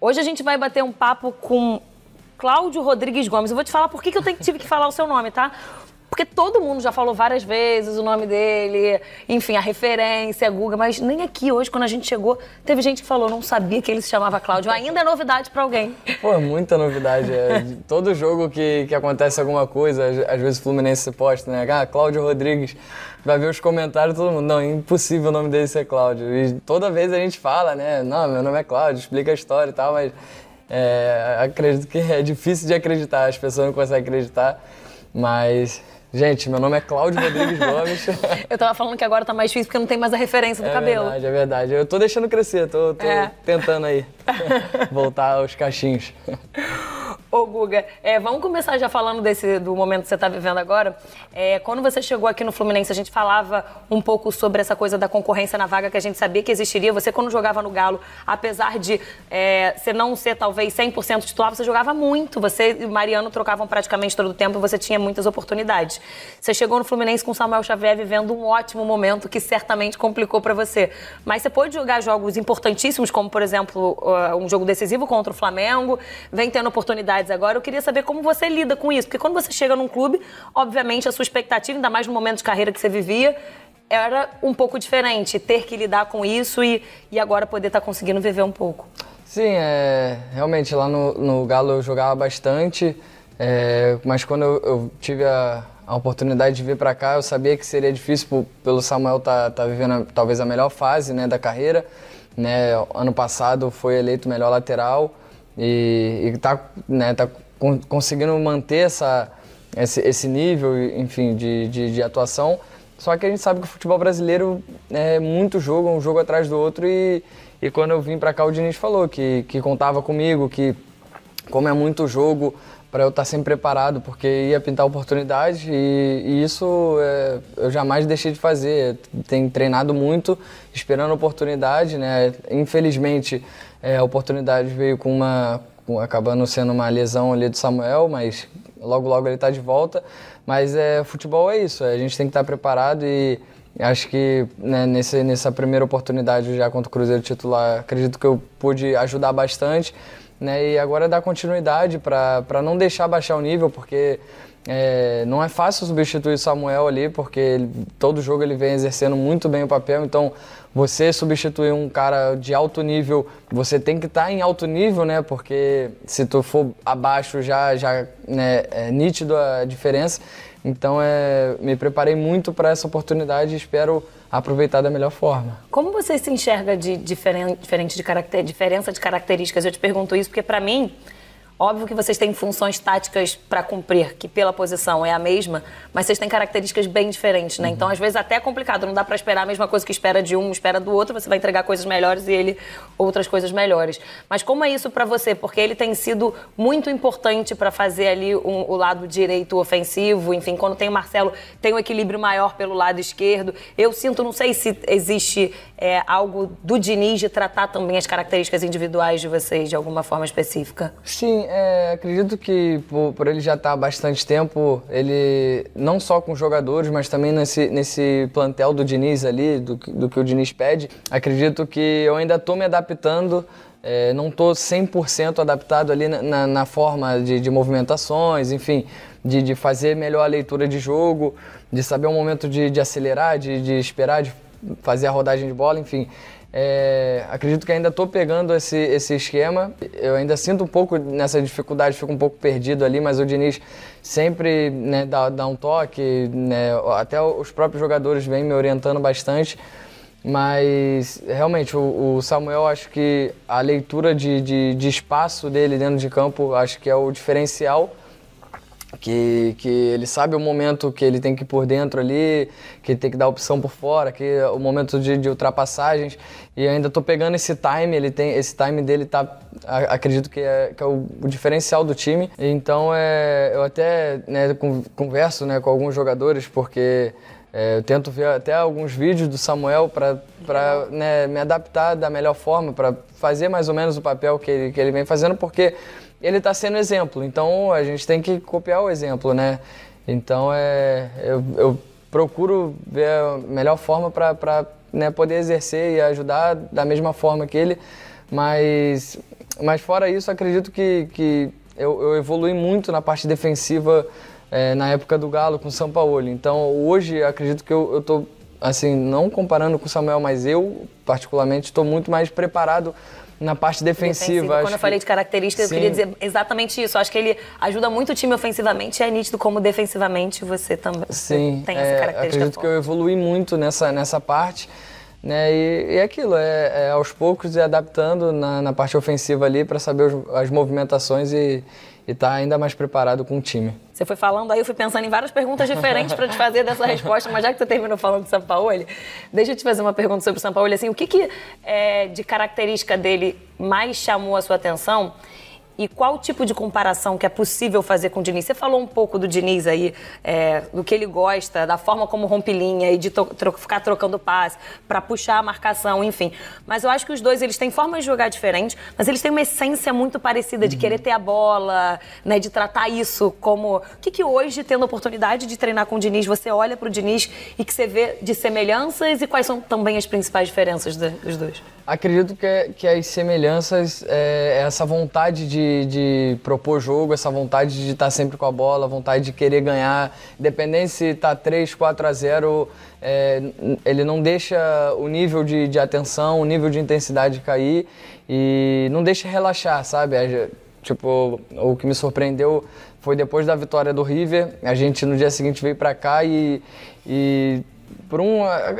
Hoje a gente vai bater um papo com Cláudio Rodrigues Gomes. Eu vou te falar por que eu tive que falar o seu nome, tá? Porque todo mundo já falou várias vezes o nome dele, enfim, a referência, a Guga, mas nem aqui hoje, quando a gente chegou, teve gente que falou, não sabia que ele se chamava Cláudio. Ainda é novidade pra alguém. Pô, muita novidade. Todo jogo que acontece alguma coisa, às vezes o Fluminense posta, né? Ah, Cláudio Rodrigues. Vai ver os comentários, todo mundo, não, é impossível o nome dele ser Cláudio. E toda vez a gente fala, né? Não, meu nome é Cláudio, explica a história e tal, mas acredito que é difícil de acreditar, as pessoas não conseguem acreditar, mas... Gente, meu nome é Cláudio Rodrigues Gomes. Eu tava falando que agora tá mais difícil porque não tem mais a referência do cabelo. É verdade. Eu tô deixando crescer, tô tentando aí voltar aos cachinhos. Ô, Guga, vamos começar já falando do momento que você está vivendo agora. Quando você chegou aqui no Fluminense, a gente falava um pouco sobre essa coisa da concorrência na vaga que a gente sabia que existiria. Você, quando jogava no Galo, apesar de você não ser talvez 100% titular, você jogava muito. Você e o Mariano trocavam praticamente todo o tempo e você tinha muitas oportunidades. Você chegou no Fluminense com o Samuel Xavier vivendo um ótimo momento que certamente complicou para você. Mas você pôde jogar jogos importantíssimos, como, por exemplo, um jogo decisivo contra o Flamengo, vem tendo oportunidades agora. Eu queria saber como você lida com isso, porque quando você chega num clube, obviamente a sua expectativa, ainda mais no momento de carreira que você vivia, era um pouco diferente, ter que lidar com isso e agora poder estar conseguindo viver um pouco. Sim, realmente lá no Galo eu jogava bastante, mas quando eu tive a oportunidade de vir para cá, eu sabia que seria difícil pelo Samuel tá vivendo talvez a melhor fase, né, da carreira, né? Ano passado foi eleito melhor lateral, e tá conseguindo manter esse nível, enfim, de atuação. Só que a gente sabe que o futebol brasileiro é muito jogo, um jogo atrás do outro, e quando eu vim para cá o Diniz falou que contava comigo, que como é muito jogo, para eu estar sempre preparado, porque ia pintar oportunidade, e isso eu jamais deixei de fazer. Tenho treinado muito, esperando a oportunidade, né? Infelizmente, a oportunidade veio acabando sendo uma lesão ali do Samuel, mas logo ele está de volta. Mas futebol é isso, a gente tem que estar preparado, e acho que, né, nessa primeira oportunidade já contra o Cruzeiro titular, acredito que eu pude ajudar bastante, né, e agora dar continuidade para não deixar baixar o nível, porque não é fácil substituir o Samuel ali, porque todo jogo ele vem exercendo muito bem o papel. Então você substituir um cara de alto nível, você tem que estar em alto nível, né, porque se tu for abaixo já né, é nítido a diferença. Então me preparei muito para essa oportunidade e espero aproveitar da melhor forma. Como você se enxerga de diferença de características? Eu te pergunto isso porque, para mim, óbvio que vocês têm funções táticas para cumprir, que pela posição é a mesma, mas vocês têm características bem diferentes, né? Então, às vezes, até é complicado. Não dá para esperar a mesma coisa que espera de um, espera do outro. Você vai entregar coisas melhores e ele outras coisas melhores. Mas como é isso para você? Porque ele tem sido muito importante para fazer ali o lado direito ofensivo. Enfim, quando tem o Marcelo, tem um equilíbrio maior pelo lado esquerdo. Eu sinto, não sei se existe algo do Diniz de tratar também as características individuais de vocês de alguma forma específica. Sim, acredito que por ele já estar há bastante tempo, ele não só com jogadores, mas também nesse plantel do Diniz ali, do que o Diniz pede, acredito que eu ainda estou me adaptando, não estou 100% adaptado ali na forma de movimentações, enfim, de fazer melhor a leitura de jogo, de saber o momento de acelerar, de esperar, de fazer a rodagem de bola, enfim. Acredito que ainda estou pegando esse esquema. Eu ainda sinto um pouco nessa dificuldade, fico um pouco perdido ali, mas o Diniz sempre, né, dá um toque, né, até os próprios jogadores vêm me orientando bastante. Mas realmente o Samuel, acho que a leitura de espaço dele dentro de campo, acho que é o diferencial. Que ele sabe o momento que ele tem que ir por dentro ali, que ele tem que dar opção por fora, que o momento de ultrapassagens. E ainda estou pegando esse time, esse time dele acredito que é o diferencial do time. Então eu até, né, converso, né, com alguns jogadores, porque eu tento ver até alguns vídeos do Samuel para né, me adaptar da melhor forma, para fazer mais ou menos o papel que ele vem fazendo, porque ele está sendo exemplo, então a gente tem que copiar o exemplo, né? Então eu procuro ver a melhor forma para né, poder exercer e ajudar da mesma forma que ele, mas Mas fora isso, acredito que eu evolui muito na parte defensiva na época do Galo com o Sampaoli. Então hoje acredito que eu tô, assim, não comparando com o Samuel, mas eu particularmente estou muito mais preparado na parte defensiva. Quando eu falei de características, eu queria dizer exatamente isso. Acho que ele ajuda muito o time ofensivamente e é nítido como defensivamente você também tem essa característica. Acredito que eu evolui muito nessa parte. Né, e aquilo, aos poucos ir adaptando na parte ofensiva ali para saber as movimentações e estar ainda mais preparado com o time. Você foi falando aí, eu fui pensando em várias perguntas diferentes para te fazer dessa resposta, mas já que você terminou falando de Sampaoli, deixa eu te fazer uma pergunta sobre o Sampaoli. Assim, o que de característica dele mais chamou a sua atenção? E qual tipo de comparação que é possível fazer com o Diniz? Você falou um pouco do Diniz aí, do que ele gosta, da forma como rompe linha e de ficar trocando passe para puxar a marcação, enfim. Mas eu acho que os dois, eles têm formas de jogar diferentes, mas eles têm uma essência muito parecida de querer ter a bola, né, de tratar isso como... O que hoje, tendo a oportunidade de treinar com o Diniz, você olha para o Diniz e que você vê de semelhanças e quais são também as principais diferenças dos dois? Acredito que as semelhanças é essa vontade de propor jogo, essa vontade de estar sempre com a bola, vontade de querer ganhar. Independente se está 3, 4-0, ele não deixa o nível de atenção, o nível de intensidade cair e não deixa relaxar, sabe? Tipo, o que me surpreendeu foi depois da vitória do River, a gente no dia seguinte veio para cá e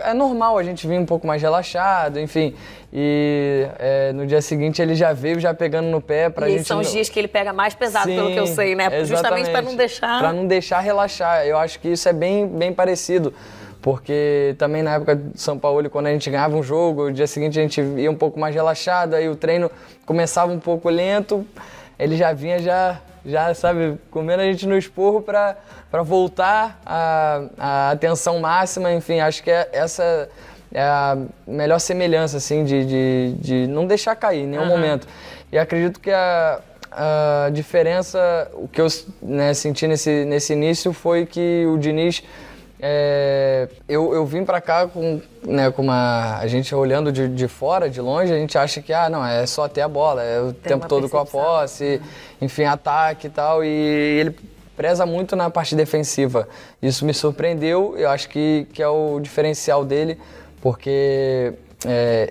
é normal a gente vir um pouco mais relaxado, enfim. E no dia seguinte ele já veio já pegando no pé pra gente... são os dias que ele pega mais pesado, sim, pelo que eu sei, né? Exatamente. Justamente para não deixar... Para não deixar relaxar. Eu acho que isso é bem parecido. Porque também na época do São Paulo, quando a gente ganhava um jogo, no dia seguinte a gente ia um pouco mais relaxado, aí o treino começava um pouco lento, ele já vinha sabe, comendo a gente no esporro para voltar a atenção máxima, enfim, acho que essa é a melhor semelhança, assim, de não deixar cair em nenhum momento. E acredito que a diferença, o que eu senti nesse início foi que o Diniz, eu vim para cá com a gente olhando de fora, de longe, a gente acha que não, é só ter a bola, é o tempo todo com a posse, enfim, ataque e tal, e ele preza muito na parte defensiva. Isso me surpreendeu, eu acho que é o diferencial dele, porque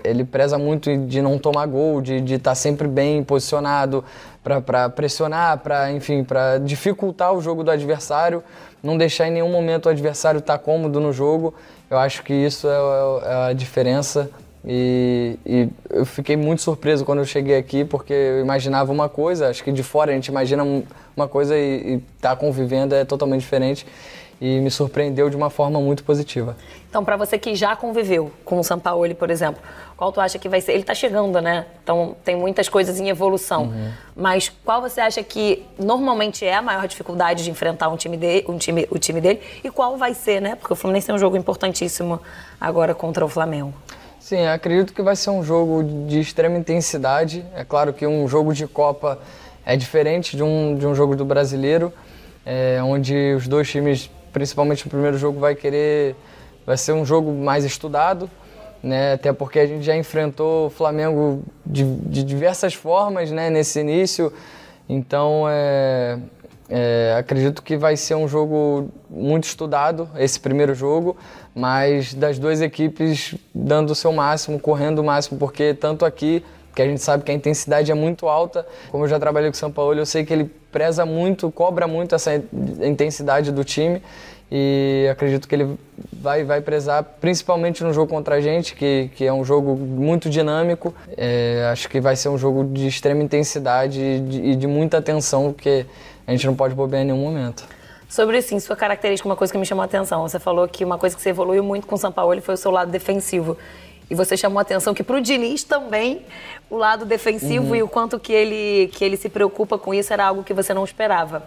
ele preza muito de não tomar gol, de estar sempre bem posicionado para pressionar, para dificultar o jogo do adversário, não deixar em nenhum momento o adversário estar cômodo no jogo. Eu acho que isso é a diferença e eu fiquei muito surpreso quando eu cheguei aqui, porque eu imaginava uma coisa, acho que de fora a gente imagina uma coisa e estar convivendo é totalmente diferente. E me surpreendeu de uma forma muito positiva. Então, para você que já conviveu com o Sampaoli, por exemplo, qual tu acha que vai ser? Ele está chegando, né? Então, tem muitas coisas em evolução. Mas qual você acha que normalmente é a maior dificuldade de enfrentar o time dele? E qual vai ser, né? Porque o Fluminense é um jogo importantíssimo agora contra o Flamengo. Sim, acredito que vai ser um jogo de extrema intensidade. É claro que um jogo de Copa é diferente de um jogo do Brasileiro, onde os dois times, principalmente no primeiro jogo, vai ser um jogo mais estudado, né? Até porque a gente já enfrentou o Flamengo de diversas formas, né, nesse início. Então, acredito que vai ser um jogo muito estudado, esse primeiro jogo, mas das duas equipes dando o seu máximo, correndo o máximo, porque tanto aqui, que a gente sabe que a intensidade é muito alta, como eu já trabalhei com o São Paulo, eu sei que ele preza muito, cobra muito essa intensidade do time e acredito que ele vai prezar, principalmente no jogo contra a gente, que é um jogo muito dinâmico. Acho que vai ser um jogo de extrema intensidade e de muita atenção, que a gente não pode bobear em nenhum momento. Sobre, assim, sua característica, uma coisa que me chamou a atenção, você falou que uma coisa que você evoluiu muito com o São Paulo foi o seu lado defensivo. E você chamou a atenção que para o Diniz também o lado defensivo e o quanto que ele se preocupa com isso era algo que você não esperava.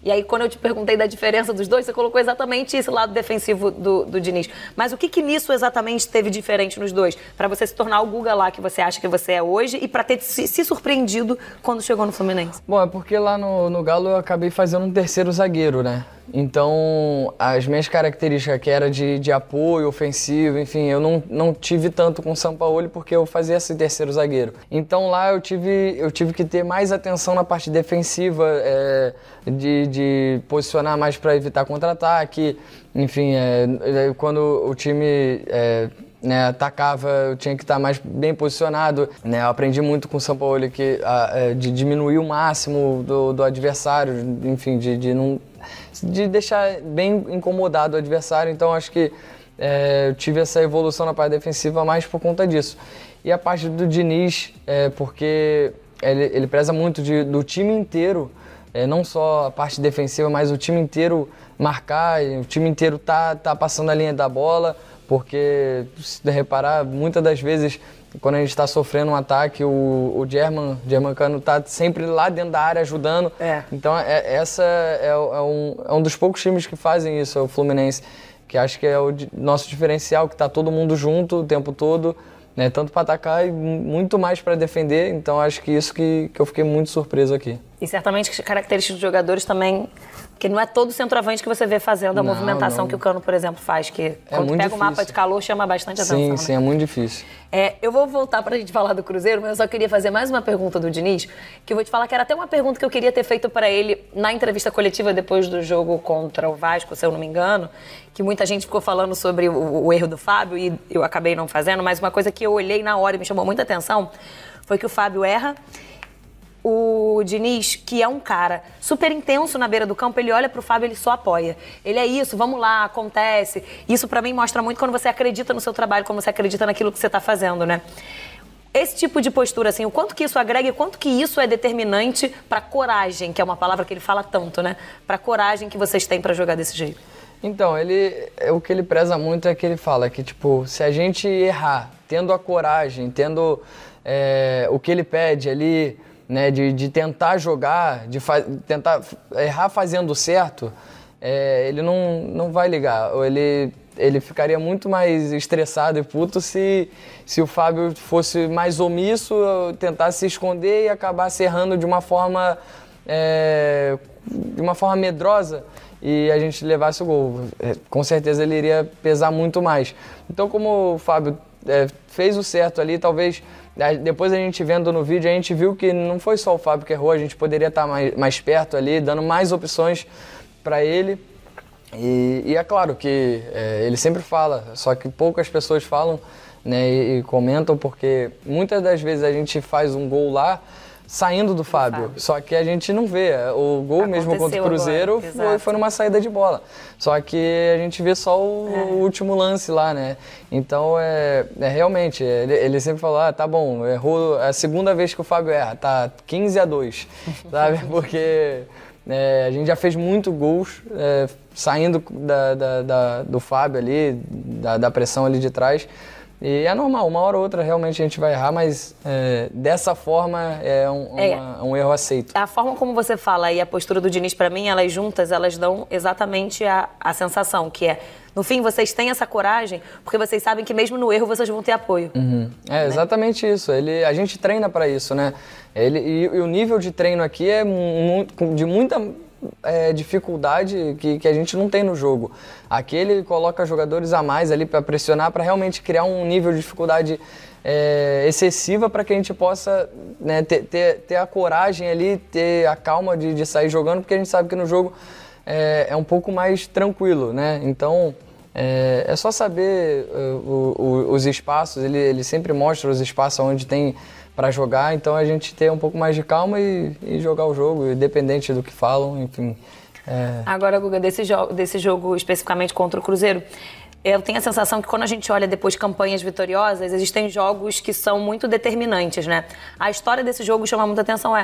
E aí, quando eu te perguntei da diferença dos dois, você colocou exatamente esse lado defensivo do Diniz. Mas o que nisso exatamente teve diferente nos dois? Para você se tornar o Guga lá que você acha que você é hoje e para ter se surpreendido quando chegou no Fluminense? Bom, é porque lá no Galo eu acabei fazendo um terceiro zagueiro, né? Então, as minhas características, que era de apoio ofensivo, enfim, eu não tive tanto com o Sampaoli porque eu fazia esse terceiro zagueiro. Então lá eu tive que ter mais atenção na parte defensiva, de posicionar mais para evitar contra-ataque. Enfim, quando o time atacava, eu tinha que estar mais bem posicionado. Né? Eu aprendi muito com o Sampaoli de diminuir o máximo do adversário, enfim, de deixar bem incomodado o adversário. Então acho que eu tive essa evolução na parte defensiva mais por conta disso. E a parte do Diniz, porque ele preza muito do time inteiro, não só a parte defensiva, mas o time inteiro marcar, o time inteiro tá passando a linha da bola, porque, se reparar, muitas das vezes, quando a gente está sofrendo um ataque, o Germancano está sempre lá dentro da área ajudando. Então, essa é um dos poucos times que fazem isso, é o Fluminense, que acho que é o nosso diferencial, que está todo mundo junto o tempo todo, né, tanto para atacar e muito mais para defender. Então acho que isso que eu fiquei muito surpreso aqui. E certamente que características dos jogadores também, que não é todo centroavante que você vê fazendo a movimentação que o Cano, por exemplo, faz, que quando pega o mapa de calor chama bastante atenção. Sim, é muito difícil. Eu vou voltar para a gente falar do Cruzeiro, mas eu só queria fazer mais uma pergunta do Diniz, que eu vou te falar que era até uma pergunta que eu queria ter feito para ele na entrevista coletiva depois do jogo contra o Vasco, se eu não me engano, que muita gente ficou falando sobre o erro do Fábio e eu acabei não fazendo, mas uma coisa que eu olhei na hora e me chamou muita atenção foi que o Fábio erra. O Diniz, que é um cara super intenso na beira do campo, ele olha pro Fábio e ele só apoia. Ele é isso, vamos lá, acontece. Isso pra mim mostra muito quando você acredita no seu trabalho, quando você acredita naquilo que você tá fazendo, né? Esse tipo de postura, assim, o quanto que isso agrega e o quanto que isso é determinante pra coragem, que é uma palavra que ele fala tanto, né? Pra coragem que vocês têm pra jogar desse jeito. Então, o que ele preza muito é que ele fala que, tipo, se a gente errar, tendo a coragem, tendo o que ele pede ali, né, de tentar jogar, tentar errar fazendo certo, ele não vai ligar. Ele ficaria muito mais estressado e puto se o Fábio fosse mais omisso, tentasse se esconder e acabasse errando de uma forma medrosa e a gente levasse o gol. Com certeza ele iria pesar muito mais. Então, como o Fábio fez o certo ali, talvez depois a gente vendo no vídeo, a gente viu que não foi só o Fábio que errou, a gente poderia estar mais perto ali, dando mais opções para ele. E é claro que ele sempre fala, só que poucas pessoas falam, né, e comentam, porque muitas das vezes a gente faz um gol lá saindo do Fábio, só que a gente não vê. O gol mesmo contra o Cruzeiro foi numa saída de bola, só que a gente vê só o último lance lá, né? Então, realmente, ele sempre falou, tá bom, errou, é a segunda vez que o Fábio erra, tá 15-2, sabe? Porque a gente já fez muito gols saindo do Fábio ali, da pressão ali de trás. E é normal, uma hora ou outra realmente a gente vai errar, mas dessa forma é um erro aceito. A forma como você fala e a postura do Diniz, pra mim, elas juntas, elas dão exatamente a sensação, que no fim, vocês têm essa coragem, porque vocês sabem que mesmo no erro vocês vão ter apoio. Uhum. Né? Exatamente isso. A gente treina para isso, né? E o nível de treino aqui é de muita dificuldade que a gente não tem no jogo. Aqui ele coloca jogadores a mais ali para pressionar, para realmente criar um nível de dificuldade excessiva para que a gente possa, né, ter a coragem ali, ter a calma de sair jogando, porque a gente sabe que no jogo é um pouco mais tranquilo, né? Então é só saber os espaços, ele sempre mostra os espaços onde tem para jogar, então a gente ter um pouco mais de calma e jogar o jogo, independente do que falam, enfim. Agora, Guga, desse jogo especificamente contra o Cruzeiro, eu tenho a sensação que quando a gente olha depois campanhas vitoriosas, existem jogos que são muito determinantes, né? A história desse jogo chama muita atenção,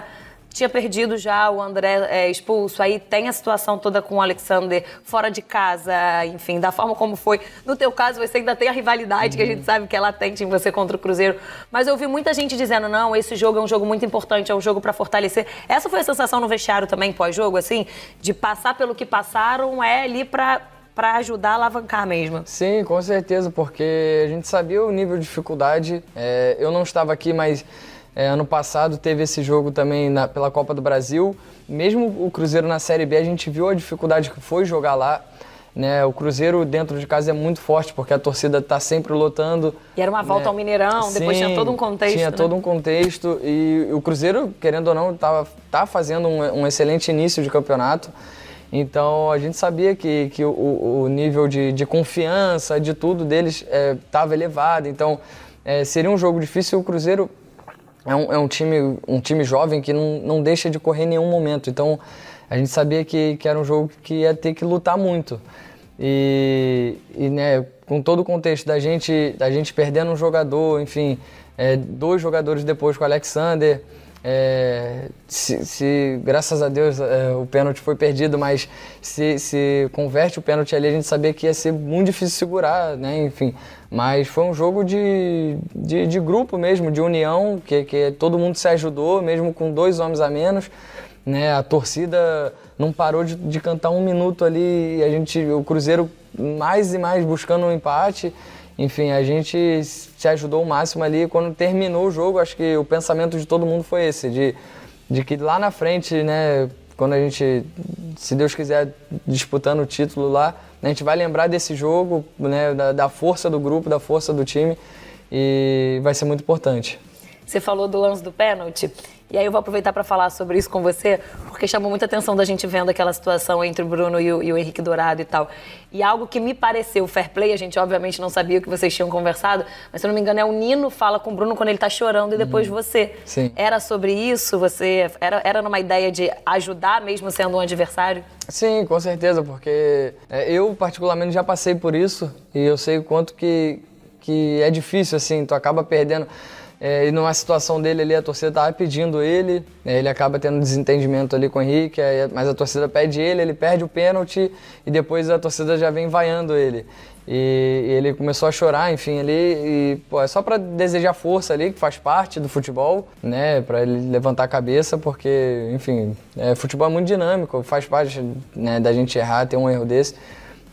tinha perdido já, o André expulso, aí tem a situação toda com o Alexander fora de casa, enfim, da forma como foi. No teu caso, você ainda tem a rivalidade que a gente sabe que é latente em você contra o Cruzeiro, mas eu ouvi muita gente dizendo, não, esse jogo é um jogo muito importante, é um jogo para fortalecer. Essa foi a sensação no vestiário também, pós-jogo, assim, de passar pelo que passaram, ali para ajudar a alavancar mesmo? Sim, com certeza, porque a gente sabia o nível de dificuldade. Eu não estava aqui, mas ano passado teve esse jogo também pela Copa do Brasil. Mesmo o Cruzeiro na Série B, a gente viu a dificuldade que foi jogar lá. né? O Cruzeiro dentro de casa é muito forte, porque a torcida está sempre lotando. E era uma volta, né, ao Mineirão, depois tinha todo um contexto. Tinha, né, todo um contexto, e o Cruzeiro, querendo ou não, tá fazendo um excelente início de campeonato. Então a gente sabia que o nível de confiança, de tudo deles estava elevado. Então seria um jogo difícil. O Cruzeiro é um time jovem que não deixa de correr em nenhum momento. Então a gente sabia que era um jogo que ia ter que lutar muito. E né, com todo o contexto da gente perdendo um jogador, enfim, 2 jogadores depois com o Alexander. Graças a Deus o pênalti foi perdido, mas se converte o pênalti ali, a gente sabia que ia ser muito difícil segurar, né? Enfim, mas foi um jogo de grupo mesmo, de união, que todo mundo se ajudou, mesmo com 2 homens a menos, né? A torcida não parou de cantar 1 minuto ali, e o Cruzeiro mais e mais buscando um empate. Enfim, a gente se ajudou o máximo ali. Quando terminou o jogo, acho que o pensamento de todo mundo foi esse, de que lá na frente, né, quando a gente, se Deus quiser, disputando o título lá, a gente vai lembrar desse jogo, né, da força do grupo, da força do time, e vai ser muito importante. Você falou do lance do pênalti, e aí eu vou aproveitar para falar sobre isso com você, porque chamou muita atenção da gente vendo aquela situação entre o Bruno e o Henrique Dourado e tal. E algo que me pareceu fair play, a gente obviamente não sabia o que vocês tinham conversado, mas se eu não me engano é o Nino fala com o Bruno quando ele tá chorando e depois você. Sim. Era sobre isso? Você era numa ideia de ajudar mesmo sendo um adversário? Sim, com certeza, porque eu particularmente já passei por isso e eu sei o quanto que é difícil, assim, tu acaba perdendo. E numa situação dele ali, a torcida estava pedindo ele, ele acaba tendo desentendimento ali com o Henrique, mas a torcida pede ele perde o pênalti e depois a torcida já vem vaiando ele. E ele começou a chorar, enfim, ali, e pô, é só para desejar força ali, que faz parte do futebol, né, para ele levantar a cabeça, porque, enfim, futebol é muito dinâmico, faz parte, né, da gente errar, ter um erro desse.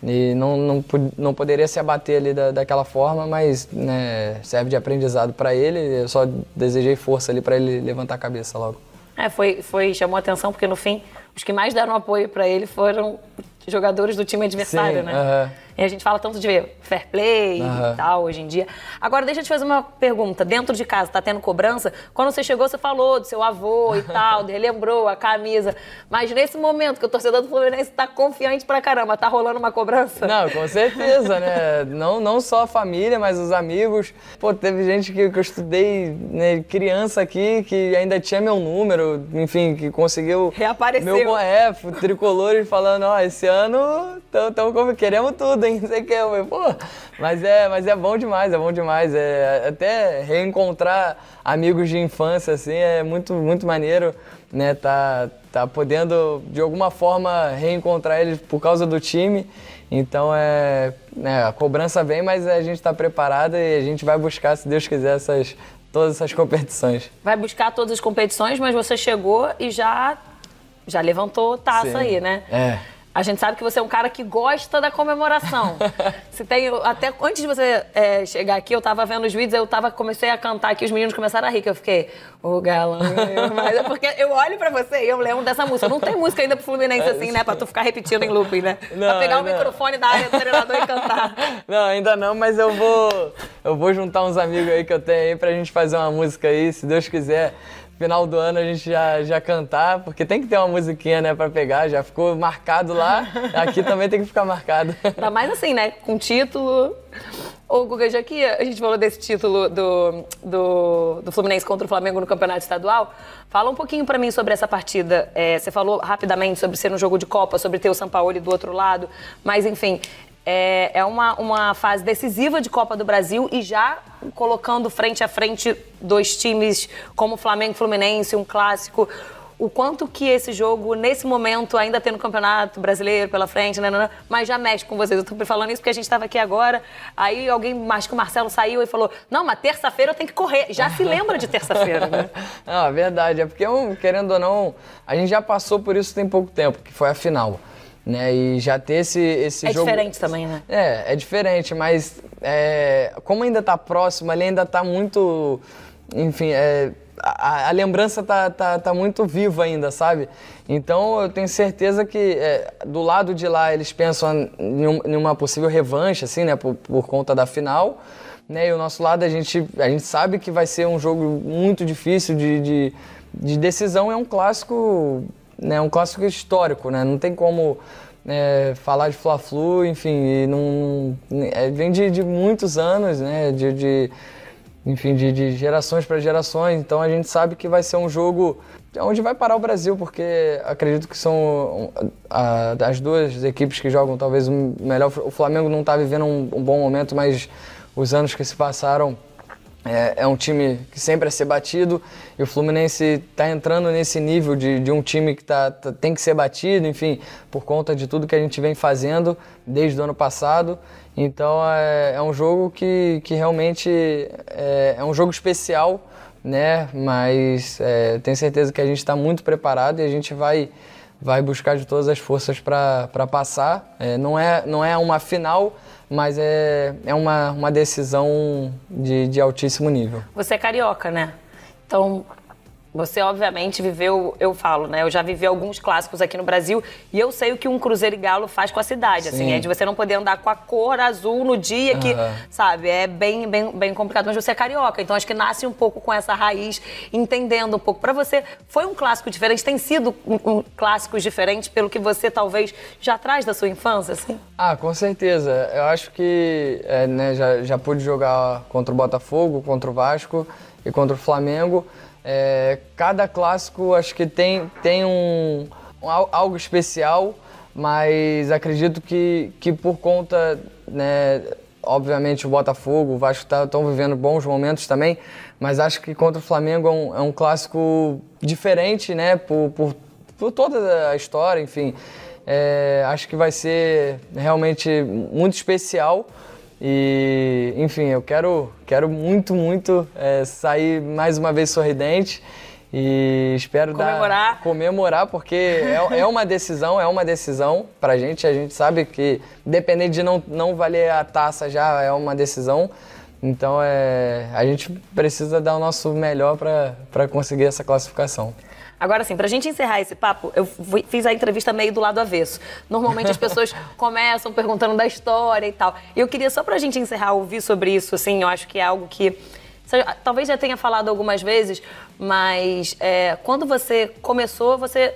E não poderia se abater ali daquela forma, mas, né, serve de aprendizado para ele. Eu só desejei força ali para ele levantar a cabeça logo. Chamou a atenção porque no fim os que mais deram apoio para ele foram jogadores do time adversário. Sim, né? E a gente fala tanto de fair play e tal hoje em dia. Agora deixa eu te fazer uma pergunta. Dentro de casa, tá tendo cobrança? Quando você chegou, você falou do seu avô e tal, relembrou a camisa. Mas nesse momento que o torcedor do Fluminense tá confiante pra caramba, tá rolando uma cobrança? Não, com certeza, né? Não só a família, mas os amigos. Pô, teve gente que eu estudei, né, criança aqui, que ainda tinha meu número, enfim, que conseguiu... Reapareceu. Meu tricolor falando, ó, esse ano queremos tudo, hein? Não sei o que, pô, mas é bom demais, até reencontrar amigos de infância, assim, é muito, muito maneiro, né? Tá podendo, de alguma forma, reencontrar eles por causa do time. Então, a cobrança vem, mas a gente tá preparado e a gente vai buscar, se Deus quiser, todas essas competições. Vai buscar todas as competições, mas você chegou e já levantou taça. Sim. Aí, né? A gente sabe que você é um cara que gosta da comemoração. Até antes de você chegar aqui, eu tava vendo os vídeos, comecei a cantar aqui, os meninos começaram a rir, que eu fiquei, o galã. Mas é porque eu olho pra você e eu lembro dessa música. Não tem música ainda pro Fluminense assim, né? Pra tu ficar repetindo em looping, né? Pra pegar o microfone da área do treinador e cantar. Não, ainda não, mas eu vou juntar uns amigos aí que eu tenho aí pra gente fazer uma música aí, se Deus quiser. Final do ano a gente já cantar, porque tem que ter uma musiquinha, né, pra pegar, já ficou marcado lá, aqui também tem que ficar marcado. Ainda mais assim, né, com título. Ô, Guga, já que a gente falou desse título do Fluminense contra o Flamengo no Campeonato Estadual, fala um pouquinho pra mim sobre essa partida. Você falou rapidamente sobre ser um jogo de Copa, sobre ter o Sampaoli do outro lado, mas enfim... É uma fase decisiva de Copa do Brasil e já colocando frente a frente 2 times como Flamengo e Fluminense, um clássico. O quanto que esse jogo, nesse momento, ainda tendo o Campeonato Brasileiro pela frente, mas já mexe com vocês. Eu tô falando isso porque a gente estava aqui agora, aí acho que o Marcelo saiu e falou, não, mas terça-feira eu tenho que correr. Já se lembra de terça-feira, né? Não, é verdade. É porque, querendo ou não, a gente já passou por isso tem pouco tempo, que foi a final. Né, e já ter esse jogo... É diferente também, né? É diferente, mas como ainda tá próximo, ali ainda tá muito... Enfim, a lembrança tá muito viva ainda, sabe? Então eu tenho certeza que do lado de lá eles pensam em uma possível revanche, assim, né, por conta da final, né? E o nosso lado a gente sabe que vai ser um jogo muito difícil de decisão, é um clássico, né, um clássico histórico, né? Não tem como falar de Fla-Flu, enfim, vem de muitos anos, né? Enfim, de gerações para gerações. Então a gente sabe que vai ser um jogo onde vai parar o Brasil, porque acredito que são as duas equipes que jogam talvez o melhor. O Flamengo não está vivendo um bom momento, mas os anos que se passaram é um time que sempre é ser batido, e o Fluminense está entrando nesse nível de um time que tem que ser batido, enfim, por conta de tudo que a gente vem fazendo desde o ano passado. Então é um jogo que realmente é um jogo especial, né? Mas tenho certeza que a gente está muito preparado e a gente vai buscar de todas as forças para passar. Não é uma final, mas é uma decisão de altíssimo nível. Você é carioca, né? Então, você obviamente viveu, eu falo, né? Eu já vivi alguns clássicos aqui no Brasil e eu sei o que um Cruzeiro e Galo faz com a cidade, assim, de você não poder andar com a cor azul no dia que, sabe, é bem complicado, mas você é carioca, então acho que nasce um pouco com essa raiz, entendendo um pouco. Pra você, foi um clássico diferente? Tem sido clássicos diferentes pelo que você talvez já traz da sua infância, assim? Ah, com certeza. Eu acho que né, já pude jogar contra o Botafogo, contra o Vasco e contra o Flamengo. Cada clássico acho que tem algo especial, mas acredito que por conta, né, obviamente o Botafogo, o Vasco estão vivendo bons momentos também, mas acho que contra o Flamengo é um clássico diferente, né, por toda a história, enfim. Acho que vai ser realmente muito especial. E, enfim, eu quero muito sair mais uma vez sorridente e espero comemorar, porque é uma decisão pra gente. A gente sabe que, dependendo de não valer a taça, já é uma decisão. Então, a gente precisa dar o nosso melhor para conseguir essa classificação. Agora sim, pra gente encerrar esse papo, eu fiz a entrevista meio do lado avesso. Normalmente as pessoas começam perguntando da história e tal. E eu queria, só pra gente encerrar, ouvir sobre isso, assim, eu acho que é algo que você talvez já tenha falado algumas vezes, mas quando você começou, você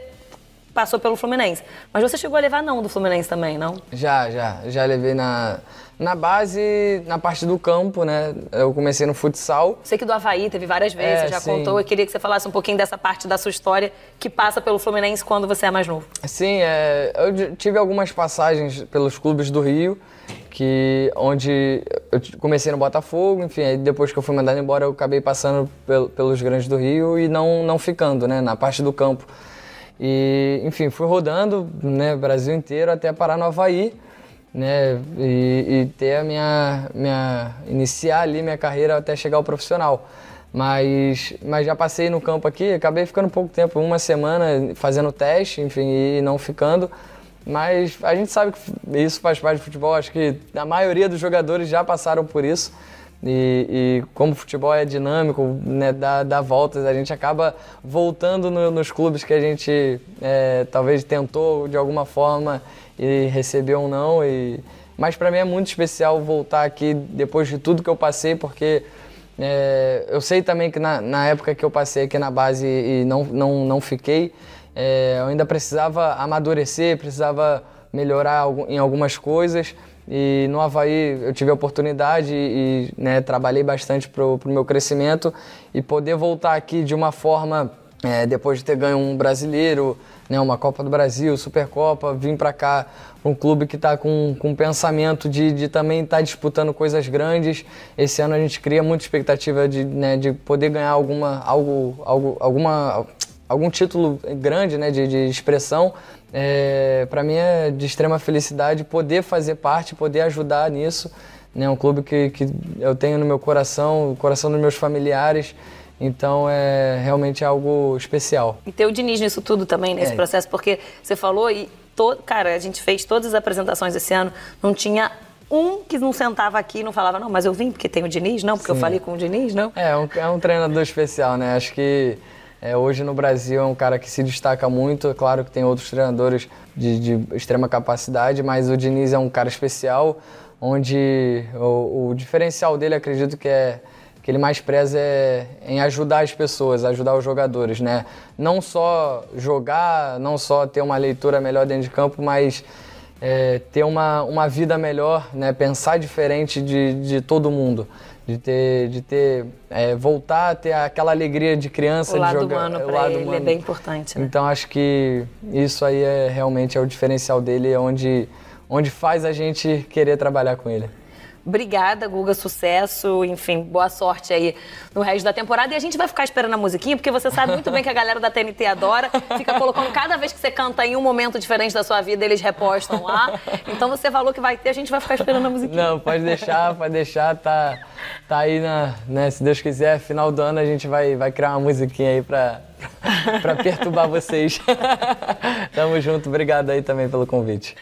passou pelo Fluminense. Mas você chegou a levar não do Fluminense também, não? Já levei na base, na parte do campo, né? Eu comecei no futsal. Sei que do Avaí teve várias vezes, você já contou. Eu queria que você falasse um pouquinho dessa parte da sua história que passa pelo Fluminense quando você é mais novo. Sim, eu tive algumas passagens pelos clubes do Rio, onde eu comecei no Botafogo, enfim, aí depois que eu fui mandado embora eu acabei passando pelos grandes do Rio e não ficando, né, na parte do campo. E, enfim, fui rodando, né, Brasil inteiro até parar no Avaí, né, e ter iniciar ali minha carreira até chegar ao profissional. Mas já passei no campo aqui, acabei ficando pouco tempo, uma semana fazendo teste, enfim, e não ficando. Mas a gente sabe que isso faz parte do futebol, acho que a maioria dos jogadores já passaram por isso. E como o futebol é dinâmico, né, dá voltas, a gente acaba voltando nos clubes que a gente talvez tentou de alguma forma e recebeu um não. Mas para mim é muito especial voltar aqui depois de tudo que eu passei, porque eu sei também que na época que eu passei aqui na base e não fiquei, eu ainda precisava amadurecer, precisava melhorar em algumas coisas. E no Avaí eu tive a oportunidade e né, trabalhei bastante pro meu crescimento, e poder voltar aqui de uma forma, depois de ter ganho um brasileiro, né, uma Copa do Brasil, Supercopa, vim para cá, um clube que está com pensamento de também estar disputando coisas grandes. Esse ano a gente cria muita expectativa de poder ganhar algum título grande, né, de expressão. Para mim é de extrema felicidade poder fazer parte, poder ajudar nisso. É um clube que eu tenho no meu coração, o coração dos meus familiares. Então é realmente algo especial. E ter o Diniz nisso tudo também, nesse processo, porque você falou cara, a gente fez todas as apresentações esse ano, não tinha um que não sentava aqui e não falava, não, mas eu vim porque tem o Diniz, não, porque eu falei com o Diniz, não? É um treinador especial, né? Acho que hoje no Brasil é um cara que se destaca muito. É claro que tem outros treinadores de extrema capacidade, mas o Diniz é um cara especial, onde o diferencial dele, acredito que ele mais preza em ajudar as pessoas, ajudar os jogadores, né? Não só jogar, não só ter uma leitura melhor dentro de campo, mas ter uma vida melhor, né? Pensar diferente de todo mundo. Voltar a ter aquela alegria de criança, o lado de jogar. Humano para ele é bem importante, né? Então acho que isso aí realmente é o diferencial dele, onde faz a gente querer trabalhar com ele. Obrigada, Guga, sucesso, enfim, boa sorte aí no resto da temporada. E a gente vai ficar esperando a musiquinha, porque você sabe muito bem que a galera da TNT adora, fica colocando cada vez que você canta em um momento diferente da sua vida, eles repostam lá. Então você falou que vai ter, a gente vai ficar esperando a musiquinha. Não, pode deixar, tá aí, né, se Deus quiser, final do ano a gente vai criar uma musiquinha aí pra perturbar vocês. Tamo junto, obrigado aí também pelo convite.